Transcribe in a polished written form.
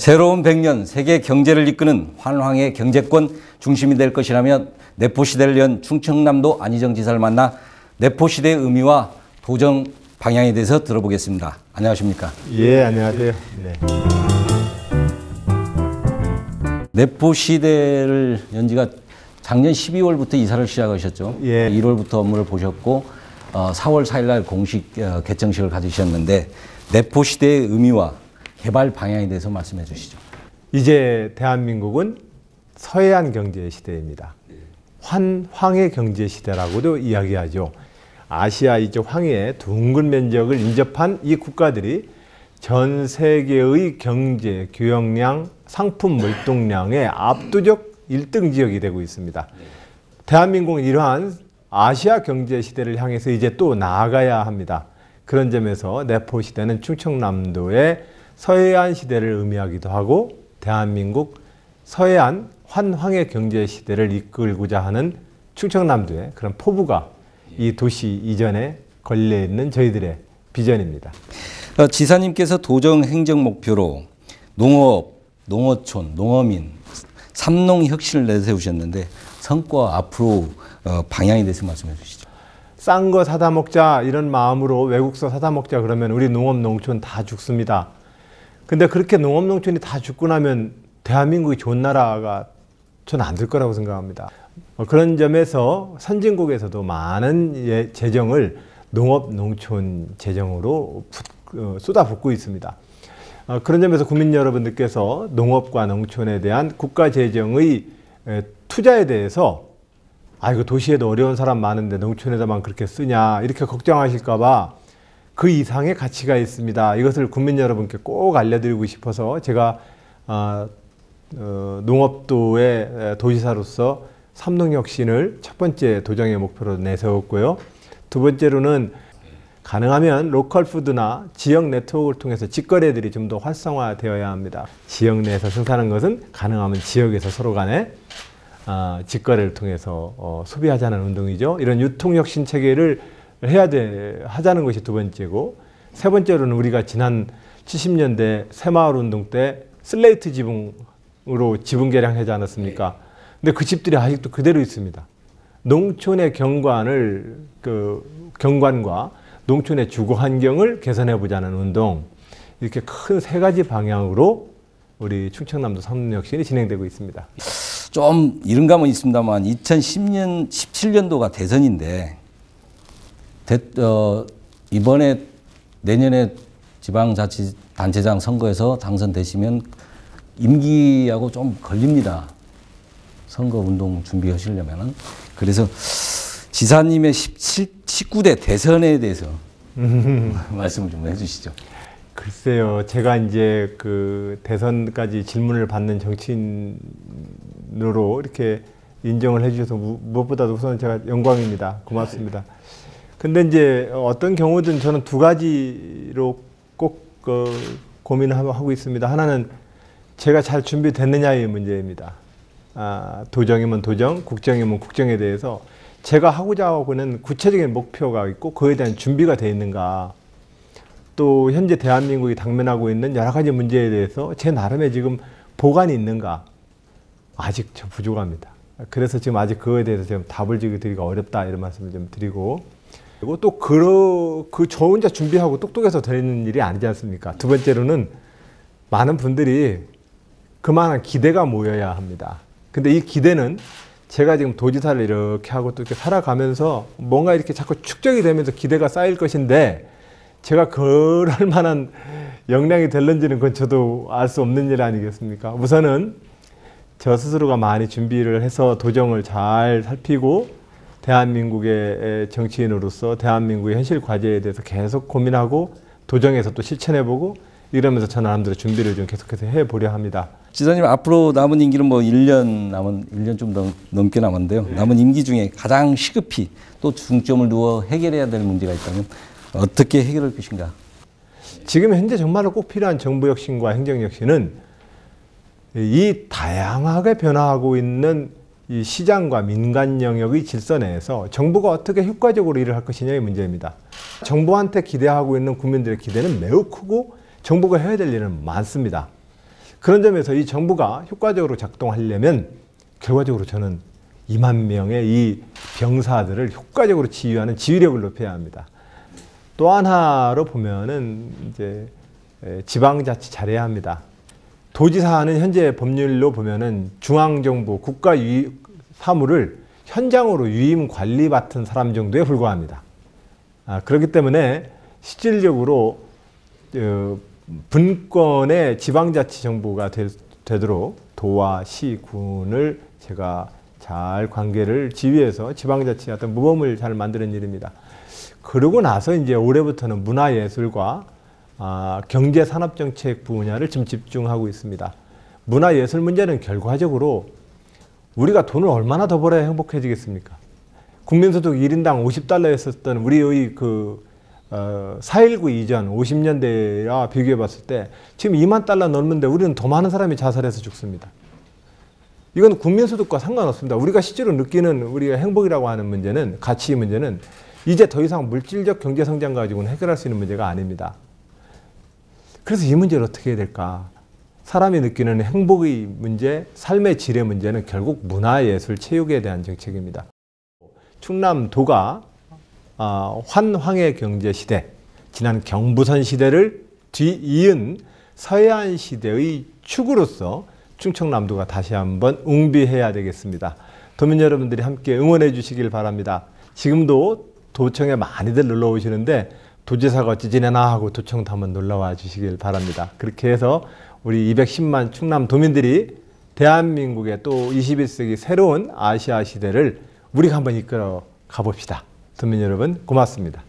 새로운 100년 세계 경제를 이끄는 환황의 경제권 중심이 될 것이라며 내포시대를 연 충청남도 안희정 지사를 만나 내포시대의 의미와 도정 방향에 대해서 들어보겠습니다. 안녕하십니까? 예, 안녕하세요. 네. 내포시대를 연 지가 작년 12월부터 이사를 시작하셨죠. 예. 1월부터 업무를 보셨고 4월 4일 날 공식 개정식을 가지셨는데 내포시대의 의미와 개발 방향에 대해서 말씀해 주시죠. 이제 대한민국은 서해안 경제 시대입니다. 환황의 경제 시대라고도 이야기하죠. 아시아 이쪽 황해의 둥근 면적을 인접한 이 국가들이 전 세계의 경제, 교역량, 상품 물동량의 압도적 1등 지역이 되고 있습니다. 대한민국은 이러한 아시아 경제 시대를 향해서 이제 또 나아가야 합니다. 그런 점에서 내포 시대는 충청남도의 서해안 시대를 의미하기도 하고 대한민국 서해안 환황의 경제 시대를 이끌고자 하는 충청남도의 그런 포부가 이 도시 이전에 걸려 있는 저희들의 비전입니다. 지사님께서 도정 행정 목표로 농업, 농어촌, 농어민, 삼농 혁신을 내세우셨는데 성과 앞으로 방향에 대해서 말씀해 주시죠. 싼 거 사다 먹자 이런 마음으로 외국서 사다 먹자 그러면 우리 농업, 농촌 다 죽습니다. 근데 그렇게 농업, 농촌이 다 죽고 나면 대한민국이 좋은 나라가 저는 안 될 거라고 생각합니다. 그런 점에서 선진국에서도 많은 재정을 농업, 농촌 재정으로 쏟아붓고 있습니다. 그런 점에서 국민 여러분들께서 농업과 농촌에 대한 국가 재정의 투자에 대해서 이거 도시에도 어려운 사람 많은데 농촌에다만 그렇게 쓰냐 이렇게 걱정하실까 봐 그 이상의 가치가 있습니다. 이것을 국민 여러분께 꼭 알려드리고 싶어서 제가 농업도의 도지사로서 삼농혁신을 첫 번째 도정의 목표로 내세웠고요. 두 번째로는 가능하면 로컬 푸드나 지역 네트워크를 통해서 직거래들이 좀 더 활성화되어야 합니다. 지역 내에서 생산하는 것은 가능하면 지역에서 서로 간에 직거래를 통해서 소비하자는 운동이죠. 이런 유통혁신 체계를 하자는 것이 두 번째고, 세 번째로는 우리가 지난 70년대 새마을운동 때 슬레이트 지붕으로 지붕 개량하지 않았습니까? 근데 그 집들이 아직도 그대로 있습니다. 농촌의 경관과 농촌의 주거 환경을 개선해 보자는 운동, 이렇게 큰 세 가지 방향으로 우리 충청남도 삼농혁신이 진행되고 있습니다. 좀 이른 감은 있습니다만 2010년, 17년도가 대선인데 이번에 내년에 지방자치단체장 선거에서 당선되시면 임기하고 좀 걸립니다. 선거운동 준비하시려면은. 그래서 지사님의 19대 대선에 대해서 말씀을 좀 해주시죠. 글쎄요, 제가 이제 그 대선까지 질문을 받는 정치인으로 이렇게 인정을 해주셔서 무엇보다도 우선 제가 영광입니다. 고맙습니다. 근데 이제 어떤 경우든 저는 두 가지로 꼭 고민을 하고 있습니다. 하나는 제가 잘 준비됐느냐의 문제입니다. 도정이면 도정, 국정이면 국정에 대해서 제가 하고자 하고는 구체적인 목표가 있고 그에 대한 준비가 되어 있는가, 또 현재 대한민국이 당면하고 있는 여러 가지 문제에 대해서 제 나름의 지금 보관이 있는가, 아직 저 부족합니다. 그래서 지금 아직 그거에 대해서 지금 답을 드리기가 어렵다 이런 말씀을 좀 드리고, 그리고 또 저 혼자 준비하고 똑똑해서 되는 일이 아니지 않습니까? 두 번째로는 많은 분들이 그만한 기대가 모여야 합니다. 근데 이 기대는 제가 지금 도지사를 이렇게 하고 또 이렇게 살아가면서 뭔가 이렇게 자꾸 축적이 되면서 기대가 쌓일 것인데, 제가 그럴 만한 역량이 될는지는 그건 저도 알 수 없는 일 아니겠습니까? 우선은 저 스스로가 많이 준비를 해서 도정을 잘 살피고 대한민국의 정치인으로서 대한민국의 현실 과제에 대해서 계속 고민하고 도정에서 또 실천해보고 이러면서 저 나름대로 준비를 좀 계속해서 해보려 합니다. 지사님, 앞으로 남은 임기는 1년 좀 넘게 남았는데요. 네. 남은 임기 중에 가장 시급히 또 중점을 두어 해결해야 될 문제가 있다면 어떻게 해결할 것인가? 지금 현재 정말로 꼭 필요한 정부 혁신과 행정 혁신은 이 다양하게 변화하고 있는 이 시장과 민간 영역의 질서 내에서 정부가 어떻게 효과적으로 일을 할 것이냐의 문제입니다. 정부한테 기대하고 있는 국민들의 기대는 매우 크고 정부가 해야 될 일은 많습니다. 그런 점에서 이 정부가 효과적으로 작동하려면 결과적으로 저는 2만 명의 이 병사들을 효과적으로 지휘하는 지휘력을 높여야 합니다. 또 하나로 보면은 이제 지방자치 잘해야 합니다. 도지사는 현재 법률로 보면은 중앙정부 국가 사무를 현장으로 위임 관리 맡은 사람 정도에 불과합니다. 그렇기 때문에 실질적으로 분권의 지방자치 정부가 되도록 도와 시, 군을 제가 잘 관계를 지휘해서 지방자치 어떤 모범을 잘 만드는 일입니다. 그러고 나서 이제 올해부터는 문화예술과 경제산업정책 분야를 좀 집중하고 있습니다. 문화예술 문제는 결과적으로 우리가 돈을 얼마나 더 벌어야 행복해지겠습니까? 국민소득 1인당 50달러였었던 우리의 4.19 이전 50년대와 비교해 봤을 때 지금 2만 달러 넘는데 우리는 더 많은 사람이 자살해서 죽습니다. 이건 국민소득과 상관없습니다. 우리가 실제로 느끼는 우리가 행복이라고 하는 문제는, 가치 문제는 이제 더 이상 물질적 경제성장 가지고는 해결할 수 있는 문제가 아닙니다. 그래서 이 문제를 어떻게 해야 될까? 사람이 느끼는 행복의 문제, 삶의 질의 문제는 결국 문화예술, 체육에 대한 정책입니다. 충남도가 환황의 경제시대, 지난 경부선 시대를 뒤이은 서해안 시대의 축으로서 충청남도가 다시 한번 웅비해야 되겠습니다. 도민 여러분들이 함께 응원해 주시길 바랍니다. 지금도 도청에 많이들 놀러 오시는데 도지사가 어찌 지내나 하고 도청도 한번 놀러와 주시길 바랍니다. 그렇게 해서 우리 210만 충남 도민들이 대한민국의 또 21세기 새로운 아시아 시대를 우리가 한번 이끌어 가봅시다. 도민 여러분 고맙습니다.